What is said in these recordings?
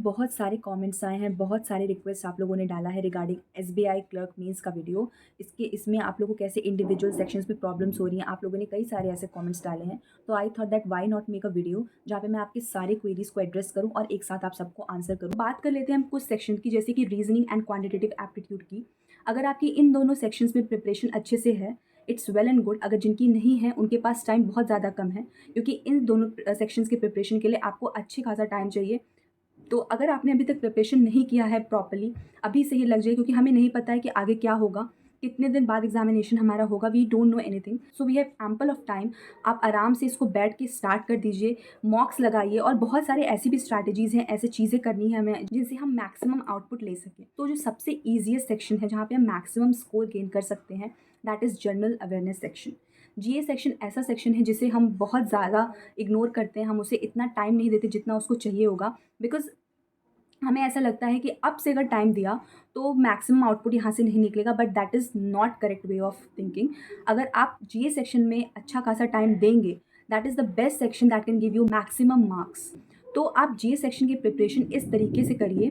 बहुत सारे कमेंट्स आए हैं, बहुत सारे रिक्वेस्ट आप लोगों ने डाला है रिगार्डिंग एसबीआई क्लर्क मेंस का वीडियो। इसमें आप लोगों को कैसे इंडिविजुअल सेक्शंस में प्रॉब्लम्स हो रही हैं, आप लोगों ने कई सारे ऐसे कमेंट्स डाले हैं। तो I thought that why not make a video जहाँ पे मैं आपके सारे क्वेरीज को एड्रेस करूँ और एक साथ आप सबको आंसर करूँ। बात कर लेते हैं हम कुछ सेक्शन की, जैसे कि रीजनिंग एंड क्वान्टिटेटिव एप्टीट्यूड की। अगर आपकी इन दोनों सेक्शंस में प्रिपरेशन अच्छे से है, इट्स वेल एंड गुड। अगर जिनकी नहीं है उनके पास टाइम बहुत ज़्यादा कम है, क्योंकि इन दोनों सेक्शंस के प्रिपरेशन के लिए आपको अच्छी खासा टाइम चाहिए। तो अगर आपने अभी तक प्रिपरेशन नहीं किया है प्रॉपर्ली, अभी से ही लग जाए, क्योंकि हमें नहीं पता है कि आगे क्या होगा, कितने दिन बाद एग्जामिनेशन हमारा होगा। We don't know anything, so we have ample of time. आप आराम से इसको बैठ के स्टार्ट कर दीजिए, मॉक्स लगाइए, और बहुत सारे ऐसी भी स्ट्रैटेजीज़ हैं, ऐसे चीज़ें करनी है हमें जिनसे हम मैक्सिमम आउटपुट ले सकें। तो जो सबसे ईजिएस्ट सेक्शन है जहाँ पे हम मैक्सिमम स्कोर गेन कर सकते हैं, that is general awareness section. GA section ऐसा सेक्शन है जिसे हम बहुत ज़्यादा इग्नोर करते हैं, हम उसे इतना टाइम नहीं देते जितना उसको चाहिए होगा, बिकॉज हमें ऐसा लगता है कि अब से अगर टाइम दिया तो मैक्सिमम आउटपुट यहाँ से नहीं निकलेगा, but that is not correct way of thinking. अगर आप जीए सेक्शन में अच्छा खासा टाइम देंगे, that is the best section that can give you maximum marks. तो आप जीए सेक्शन की प्रिपरेशन इस तरीके से करिए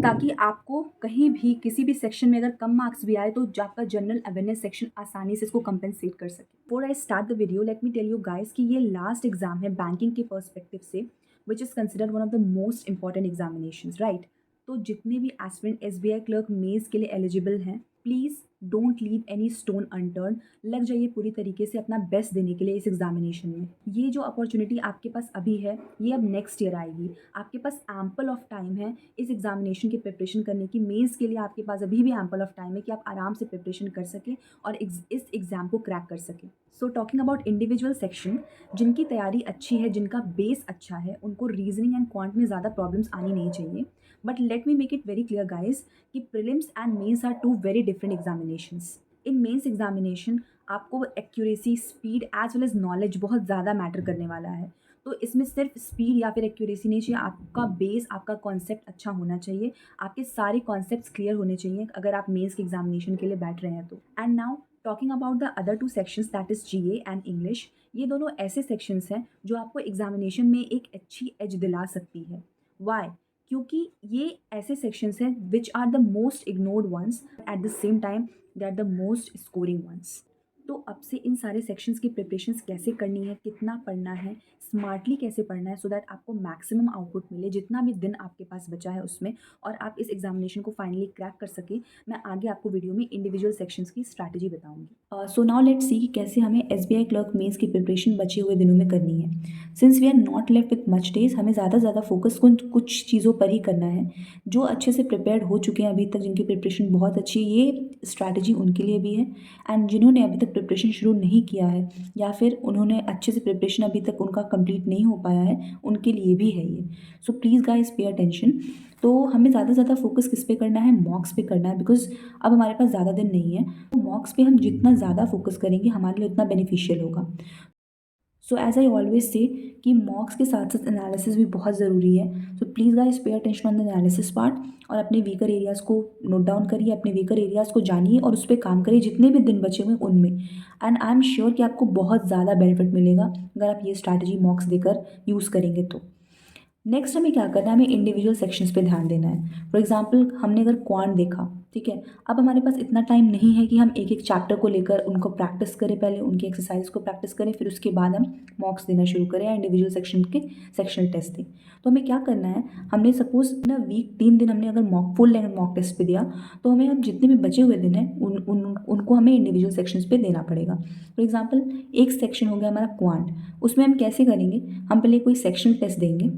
ताकि आपको कहीं भी किसी भी सेक्शन में अगर कम मार्क्स भी आए तो आपका जनरल अवेयरनेस सेक्शन आसानी से इसको कंपेंसेट कर सके। Before I start the video, let me tell you guys कि ये लास्ट एग्जाम है बैंकिंग के पर्सपेक्टिव से, which is considered one of the most important examinations, right. तो जितने भी एस्पिरेंट एसबीआई क्लर्क मेंस के लिए एलिजिबल हैं, please don't leave any stone unturned. लग जाइए पूरी तरीके से अपना बेस्ट देने के लिए इस एग्जामिनेशन में। ये जो अपॉर्चुनिटी आपके पास अभी है, ये अब नेक्स्ट ईयर आएगी। आपके पास एम्पल ऑफ टाइम है इस एग्जामिनेशन की प्रिपरेशन करने की। मेंस के लिए आपके पास अभी भी एम्पल ऑफ टाइम है कि आप आराम से प्रिपरेशन कर सकें और इस एग्ज़ाम को क्रैक कर सकें। So talking about individual section, जिनकी तैयारी अच्छी है, जिनका बेस अच्छा है, उनको रीजनिंग एंड क्वांट में ज़्यादा प्रॉब्लम्स आनी नहीं चाहिए। But let me make it very clear guys कि prelims and mains are two very different examinations. In mains examination आपको accuracy, speed as well as knowledge बहुत ज़्यादा मैटर करने वाला है। तो इसमें सिर्फ स्पीड या फिर एक्यूरेसी नहीं चाहिए, आपका बेस, आपका कॉन्सेप्ट अच्छा होना चाहिए। आपके सारे कॉन्सेप्ट्स क्लियर होने चाहिए अगर आप मेंस के एग्जामिनेशन के लिए बैठ रहे हैं तो। And now talking about the other two sections, that is GA and English. ये दोनों ऐसे सेक्शंस हैं जो आपको एग्जामिनेशन में एक अच्छी एज दिला सकती है। वाई? क्योंकि ये ऐसे सेक्शंस हैं which are the most ignored ones, at the same time they are the most scoring ones. तो अब से इन सारे सेक्शंस की प्रिपरेशंस कैसे करनी है, कितना पढ़ना है, स्मार्टली कैसे पढ़ना है, सो दैट आपको मैक्सिमम आउटपुट मिले जितना भी दिन आपके पास बचा है उसमें, और आप इस एग्जामिनेशन को फाइनली क्रैक कर सके। मैं आगे आपको वीडियो में इंडिविजुअल सेक्शंस की स्ट्रैटेजी बताऊंगी। सो नाउ लेट्स सी कि कैसे हमें एसबीआई क्लर्क मेंस की प्रिपरेशन बचे हुए दिनों में करनी है। Since we are not left with much days, हमें ज़्यादा फोकस कुछ चीज़ों पर ही करना है। जो अच्छे से प्रिपेयर्ड हो चुके हैं अभी तक, जिनकी प्रिपरेशन बहुत अच्छी है, ये स्ट्रैटेजी उनके लिए भी है। एंड जिन्होंने अभी तक प्रिपरेशन शुरू नहीं किया है, या फिर उन्होंने अच्छे से प्रिपरेशन अभी तक उनका कंप्लीट नहीं हो पाया है, उनके लिए भी है ये। So please guys pay attention. तो हमें ज़्यादा से ज़्यादा फोकस किस पे करना है? मॉक्स पे करना है, बिकॉज अब हमारे पास ज़्यादा दिन नहीं है। तो मॉक्स पे हम जितना ज़्यादा फोकस करेंगे हमारे लिए उतना बेनिफिशियल होगा। So as I always say कि मॉक्स के साथ साथ एनालिसिस भी बहुत ज़रूरी है। So please guys pay attention on the analysis part, और अपने वीकर एरियाज़ को नोट डाउन करिए, अपने वीकर एरियाज़ को जानिए और उस पर काम करिए जितने भी दिन बचे हुए उनमें। एंड आई एम श्योर कि आपको बहुत ज़्यादा बेनिफिट मिलेगा अगर आप ये स्ट्रैटेजी मॉक्स देकर यूज़ करेंगे तो। नेक्स्ट हमें क्या करना है? हमें इंडिविजुअल सेक्शंस पे ध्यान देना है। फॉर एग्जांपल हमने अगर क्वांट देखा, ठीक है, अब हमारे पास इतना टाइम नहीं है कि हम एक एक चैप्टर को लेकर उनको प्रैक्टिस करें, पहले उनकी एक्सरसाइज को प्रैक्टिस करें, फिर उसके बाद हम मॉक्स देना शुरू करें या इंडिविजुअल सेक्शन के सेक्शनल टेस्ट दें। तो हमें क्या करना है? हमने सपोज ना वीक 3 दिन हमने अगर फुल लेंथ मॉक टेस्ट पे दिया, तो हमें अब जितने भी बचे हुए दिन हैं उनको हमें इंडिविजुअल सेक्शंस पे देना पड़ेगा। फॉर एग्जाम्पल एक सेक्शन हो गया हमारा क्वांट, उसमें हम कैसे करेंगे? हम पहले कोई सेक्शनल टेस्ट देंगे,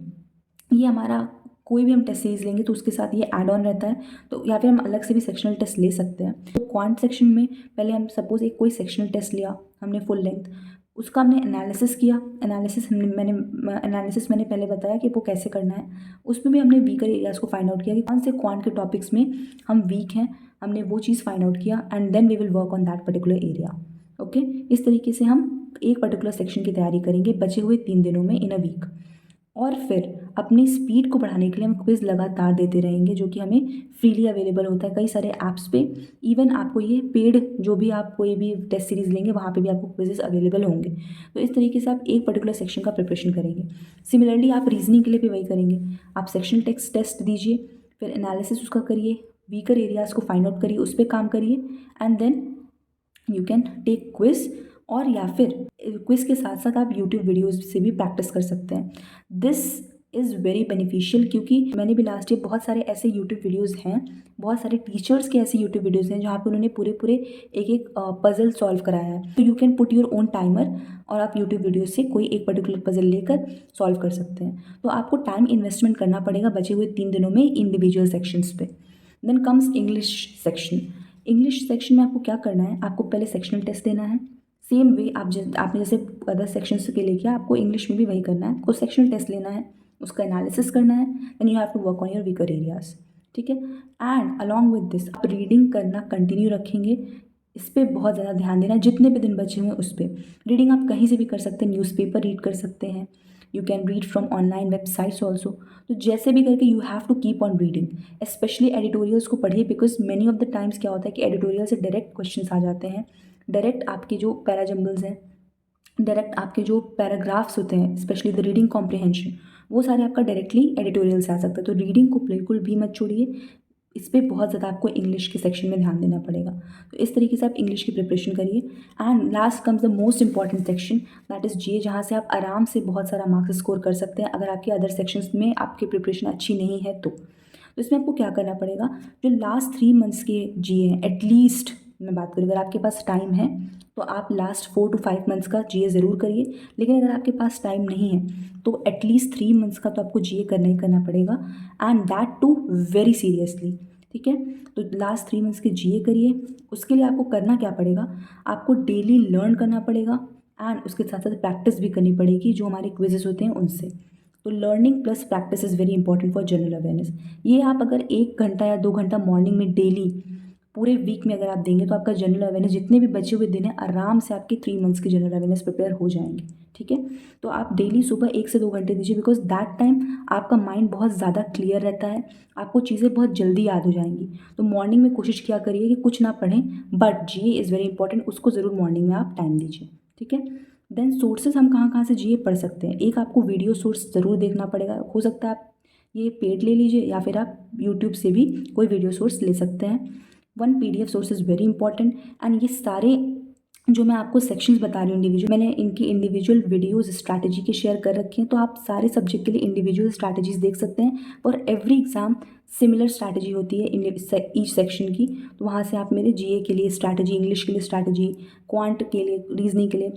ये हमारा कोई भी हम टेस्ट सीरीज लेंगे तो उसके साथ ये ऐड ऑन रहता है, तो या फिर हम अलग से भी सेक्शनल टेस्ट ले सकते हैं। तो क्वांट सेक्शन में पहले हम सपोज एक कोई सेक्शनल टेस्ट लिया हमने फुल लेंथ, उसका हमने एनालिसिस किया। एनालिसिस मैंने पहले बताया कि वो कैसे करना है। उसमें भी हमने वीकर एरियाज़ को फाइंड आउट किया कि कौन से क्वांट के टॉपिक्स में हम वीक हैं, हमने वो चीज़ फाइंड आउट किया, and then we will work on that particular area. Okay, इस तरीके से हम एक पर्टिकुलर सेक्शन की तैयारी करेंगे बचे हुए 3 दिनों में इन अ वीक। और फिर अपनी स्पीड को बढ़ाने के लिए हम क्विज़ लगातार देते रहेंगे, जो कि हमें फ्रीली अवेलेबल होता है कई सारे ऐप्स पे। इवन आपको ये पेड जो भी आप कोई भी टेस्ट सीरीज़ लेंगे वहाँ पे भी आपको क्विज़ेस अवेलेबल होंगे। तो इस तरीके से आप एक पर्टिकुलर सेक्शन का प्रिपरेशन करेंगे। सिमिलरली आप रीजनिंग के लिए भी वही करेंगे। आप सेक्शनल टेक्स्ट टेस्ट दीजिए, फिर एनालिसिस उसका करिए, वीकर एरियाज़ को फाइंड आउट करिए, उस पर काम करिए, and then you can take quiz. और या फिर क्विज़ के साथ साथ आप यूट्यूब वीडियोज़ से भी प्रैक्टिस कर सकते हैं। दिस इज़ वेरी बेनिफिशियल, क्योंकि मैंने भी लास्ट ईयर बहुत सारे ऐसे यूट्यूब वीडियोज़ हैं, बहुत सारे टीचर्स के ऐसे यूट्यूब वीडियोज़ हैं जहाँ पे उन्होंने पूरे पूरे एक एक पज़ल सॉल्व कराया है। तो you can put your own timer और आप यूट्यूब वीडियो से कोई एक पर्टिकुलर पज़ल लेकर सॉल्व कर सकते हैं। तो आपको टाइम इन्वेस्टमेंट करना पड़ेगा बचे हुए 3 दिनों में इंडिविजुअल सेक्शंस पे। Then comes English section. English section में आपको क्या करना है, आपको पहले सेक्शनल टेस्ट देना है। सेम वे आपने जैसे अदर सेक्शंस के लिए किया, आपको इंग्लिश में भी वही करना है। आपको सेक्शनल टेस्ट लेना है, उसका एनालिसिस करना है, then you have to work on your weaker areas. ठीक है। एंड अलॉन्ग विद दिस आप रीडिंग करना कंटिन्यू रखेंगे। इस पर बहुत ज़्यादा ध्यान देना, जितने भी दिन बचे हुए हैं उस पर। रीडिंग आप कहीं से भी कर सकते हैं, न्यूज़पेपर रीड कर सकते हैं, you can read from online websites also. तो जैसे भी करके you have to keep on reading. Specially editorials को पढ़िए, because many of the times क्या होता है कि एडिटोरियल से डायरेक्ट क्वेश्चंस आ जाते हैं। डायरेक्ट आपके जो पैराजम्बल्स हैं, डायरेक्ट आपके जो पैराग्राफ्स होते हैं, स्पेशली द रीडिंग कॉम्प्रिहेंशन, वो सारे आपका डायरेक्टली एडिटोरियल से आ सकता है। तो रीडिंग को बिल्कुल भी मत छोड़िए। इस पे बहुत ज़्यादा आपको इंग्लिश के सेक्शन में ध्यान देना पड़ेगा। तो इस तरीके से आप इंग्लिश की प्रिपरेशन करिए। And last comes the most important section, that is GA, जहाँ से आप आराम से बहुत सारा मार्क्स स्कोर कर सकते हैं अगर आपके अदर सेक्शंस में आपकी प्रिपरेशन अच्छी नहीं है तो इसमें आपको क्या करना पड़ेगा, जो लास्ट 3 मंथ्स के जीए हैं एटलीस्ट, मैं बात करूँ अगर आपके पास टाइम है तो आप लास्ट 4 to 5 मंथ्स का जीए ज़रूर करिए। लेकिन अगर आपके पास टाइम नहीं है तो एटलीस्ट 3 मंथ्स का तो आपको जीए करना ही करना पड़ेगा, and that too very seriously. ठीक है। तो लास्ट 3 मंथ्स के जीए करिए। उसके लिए आपको करना क्या पड़ेगा, आपको डेली लर्न करना पड़ेगा, एंड उसके साथ साथ प्रैक्टिस भी करनी पड़ेगी जो हमारे क्विजेस होते हैं उनसे। तो learning plus practice is very important for general awareness. ये आप अगर 1 घंटा या 2 घंटा मॉर्निंग में डेली पूरे वीक में अगर आप देंगे तो आपका जनरल अवेयरनेस जितने भी बचे हुए दिन हैं आराम से आपके 3 मंथ्स के जनरल अवेयरनेस प्रिपेयर हो जाएंगे। ठीक है। तो आप डेली सुबह 1 से 2 घंटे दीजिए, बिकॉज दैट टाइम आपका माइंड बहुत ज़्यादा क्लियर रहता है, आपको चीज़ें बहुत जल्दी याद हो जाएंगी। तो मॉर्निंग में कोशिश किया करिए कि कुछ ना पढ़ें, but GA is very important, उसको ज़रूर मॉर्निंग में आप टाइम दीजिए। ठीक है। देन सोर्सेज हम कहाँ कहाँ से जीए पढ़ सकते हैं। एक आपको वीडियो सोर्स ज़रूर देखना पड़ेगा, हो सकता है आप ये पेड ले लीजिए या फिर आप यूट्यूब से भी कोई वीडियो सोर्स ले सकते हैं। One PDF source is very important. And ये सारे जो मैं आपको सेक्शंस बता रही हूँ इंडिविजुअल, मैंने इनकी इंडिविजुअल वीडियोस स्ट्रैटेजी के शेयर कर रखे हैं, तो आप सारे सब्जेक्ट के लिए इंडिविजुअल स्ट्रैटेजीज देख सकते हैं। और एवरी एग्जाम सिमिलर स्ट्रैटेजी होती है ईच सेक्शन की। तो वहाँ से आप मेरे जीए के लिए स्ट्रैटेजी, इंग्लिश के लिए स्ट्रैटेजी, क्वांट के लिए, रीजनिंग के लिए,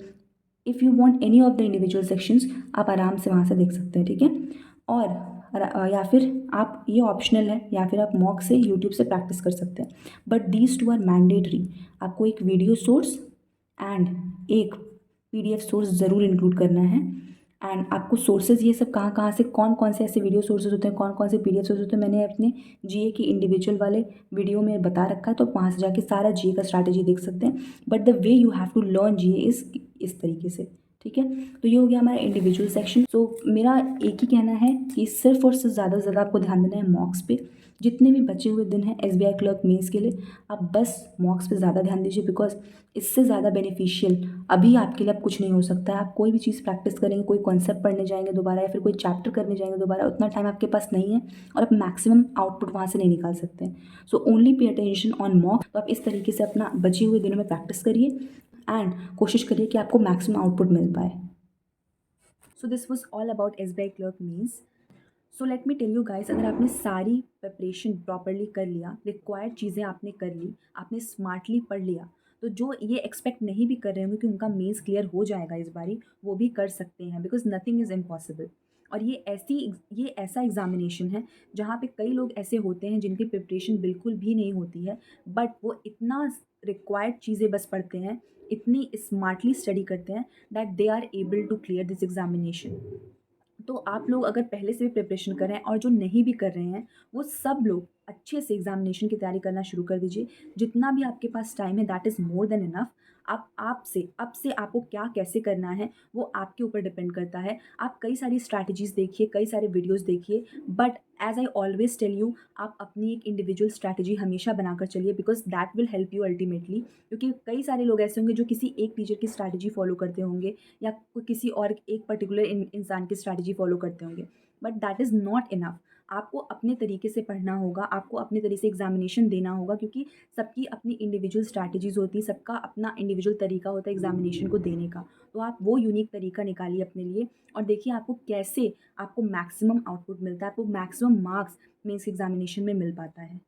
if you want any of the individual sections, आप आराम से वहाँ से देख सकते हैं। ठीक है। और या फिर आप, ये ऑप्शनल है, या फिर आप मॉक से यूट्यूब से प्रैक्टिस कर सकते हैं, but these two are mandatory. आपको एक वीडियो सोर्स एंड एक पीडीएफ सोर्स ज़रूर इंक्लूड करना है। एंड आपको सोर्सेज ये सब कहाँ कहाँ से, कौन कौन से ऐसे वीडियो सोर्सेज होते हैं, कौन कौन से पीडीएफ सोर्स होते हैं, मैंने अपने जीए की इंडिविजुअल वाले वीडियो में बता रखा है, तो वहाँ से जाके सारा जीए का स्ट्रैटेजी देख सकते हैं। But the way you have to learn GA इस तरीके से। ठीक है। तो ये हो गया हमारा इंडिविजुअल सेक्शन। सो मेरा एक ही कहना है कि सिर्फ और सिर्फ ज़्यादा से ज़्यादा आपको ध्यान देना है मॉक्स पे। जितने भी बचे हुए दिन हैं एसबीआई क्लर्क मेंस के लिए, आप बस मॉक्स पे ज़्यादा ध्यान दीजिए, बिकॉज इससे ज़्यादा बेनिफिशियल अभी आपके लिए अब कुछ नहीं हो सकता है। आप कोई भी चीज़ प्रैक्टिस करेंगे, कोई कॉन्सेप्ट पढ़ने जाएंगे दोबारा, या फिर कोई चैप्टर करने जाएंगे दोबारा, उतना टाइम आपके पास नहीं है और आप मैक्सिमम आउटपुट वहाँ से नहीं निकाल सकते हैं। So only pay attention on mock. तो आप इस तरीके से अपना बचे हुए दिनों में प्रैक्टिस करिए एंड कोशिश करिए कि आपको मैक्सिमम आउटपुट मिल पाए। So this was all about SBI clerk mains. So let me tell you guys, अगर आपने सारी प्रिपरेशन प्रॉपरली कर लिया, रिक्वायर्ड चीज़ें आपने कर ली, आपने स्मार्टली पढ़ लिया, तो जो ये एक्सपेक्ट नहीं भी कर रहे होंगे कि उनका मेंस क्लियर हो जाएगा इस बारी, वो भी कर सकते हैं, बिकॉज नथिंग इज़ इम्पॉसिबल। और ये ऐसा एग्जामिनेशन है जहाँ पे कई लोग ऐसे होते हैं जिनकी प्रिपरेशन बिल्कुल भी नहीं होती है, बट वो इतना रिक्वायर्ड चीज़ें बस पढ़ते हैं, इतनी स्मार्टली स्टडी करते हैं, that they are able to clear this examination. तो आप लोग अगर पहले से भी प्रिपरेशन कर रहे हैं और जो नहीं भी कर रहे हैं, वो सब लोग अच्छे से एग्जामिनेशन की तैयारी करना शुरू कर दीजिए। जितना भी आपके पास टाइम है that is more than enough. आपसे अब से आपको क्या कैसे करना है वो आपके ऊपर डिपेंड करता है। आप कई सारी स्ट्रैटेजीज़ देखिए, कई सारे वीडियोज़ देखिए, but as I always tell you, आप अपनी एक इंडिविजुअल स्ट्रैटेजी हमेशा बनाकर चलिए, because that will help you ultimately. क्योंकि कई सारे लोग ऐसे होंगे जो किसी एक टीचर की स्ट्रैटेजी फ़ॉलो करते होंगे या कोई किसी और एक पर्टिकुलर इंसान की स्ट्रैटेजी फ़ॉलो करते होंगे, but that is not enough. आपको अपने तरीके से पढ़ना होगा, आपको अपने तरीके से एग्ज़ामिनेशन देना होगा, क्योंकि सबकी अपनी इंडिविजुअल स्ट्रैटेजीज़ होती हैं, सबका अपना इंडिविजुअल तरीका होता है एग्ज़ामिनेशन को देने का। तो आप वो यूनिक तरीका निकालिए अपने लिए और देखिए आपको कैसे आपको मैक्सिमम आउटपुट मिलता है, आपको मैक्सिमम मार्क्स मेंस एग्ज़ामिनेशन में मिल पाता है।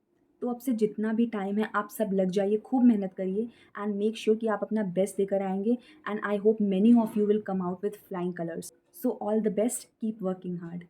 तो अब से जितना भी टाइम है आप सब लग जाइए, खूब मेहनत करिए एंड मेक श्योर कि आप अपना बेस्ट देकर आएँगे, and I hope many of you will come out with flying colours. So all the best, keep working hard.